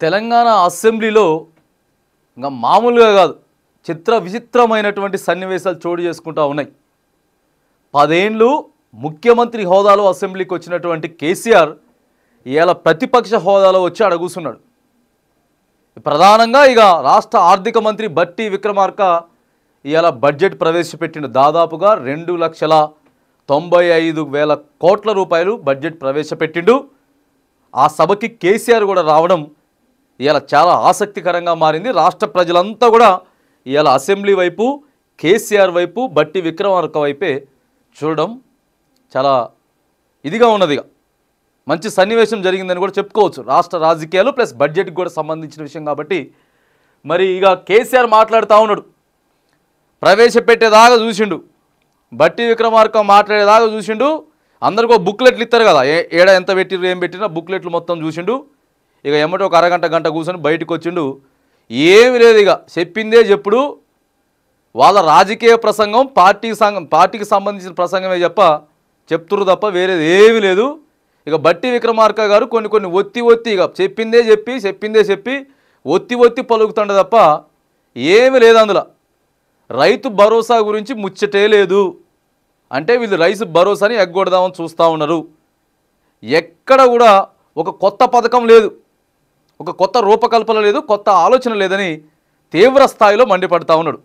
తెలంగాణ అసెంబ్లీలో ఇంకా మామూలుగా కాదు, చిత్ర విచిత్రమైనటువంటి సన్నివేశాలు చోటు చేసుకుంటూ ఉన్నాయి. 10 ఏళ్ళు ముఖ్యమంత్రి హోదాలో అసెంబ్లీకి వచ్చినటువంటి కేసీఆర్ ఇవాళ ప్రతిపక్ష హోదాలో వచ్చి అడగూస్తున్నాడు. ప్రధానంగా ఇక రాష్ట్ర ఆర్థిక మంత్రి బట్టి విక్రమార్క ఇవాళ బడ్జెట్ ప్రవేశపెట్టిండు. దాదాపుగా 2,95,000 కోట్ల రూపాయలు బడ్జెట్ ప్రవేశపెట్టిండు. ఆ సభకి కేసీఆర్ కూడా రావడం ఇవాళ చాలా ఆసక్తికరంగా మారింది. రాష్ట్ర ప్రజలంతా కూడా ఇవాళ అసెంబ్లీ వైపు, కేసీఆర్ వైపు, బట్టి విక్రమార్క వైపే చూడడం చాలా ఇదిగా ఉన్నది. మంచి సన్నివేశం జరిగిందని కూడా చెప్పుకోవచ్చు. రాష్ట్ర రాజకీయాలు ప్లస్ బడ్జెట్కి కూడా సంబంధించిన విషయం కాబట్టి మరి ఇక కేసీఆర్ మాట్లాడుతూ ఉన్నాడు. ప్రవేశపెట్టేదాకా చూసిండు, బట్టి విక్రమార్క మాట్లాడేదాకా చూసిండు. అందరికీ బుక్లెట్లు ఇస్తారు కదా, ఏడ ఎంత పెట్టిరు ఏం పెట్టినా బుక్లెట్లు మొత్తం చూసిండు. ఇక ఎమ్మటి ఒక అరగంట గంట కూర్చొని బయటకు వచ్చిండు. ఏమి లేదు, ఇక చెప్పిందే చెప్పుడు. వాళ్ళ రాజకీయ ప్రసంగం, పార్టీకి సంబంధించిన ప్రసంగమే చెప్తురు తప్ప వేరేది ఏమీ లేదు. ఇక బట్టి విక్రమార్క గారు కొన్ని ఒత్తి ఇక చెప్పిందే చెప్పి ఒత్తి పలుకుతుండ తప్ప ఏమీ లేదు. అందులో రైతు భరోసా గురించి ముచ్చటే లేదు. అంటే వీళ్ళు రైతు భరోసాని ఎగ్గొడదామని చూస్తూ ఉన్నారు. ఎక్కడ కూడా ఒక కొత్త పథకం లేదు, ఒక కొత్త రూపకల్పన లేదు, కొత్త ఆలోచన లేదని తీవ్ర స్థాయిలో మండిపడతా ఉన్నాడు.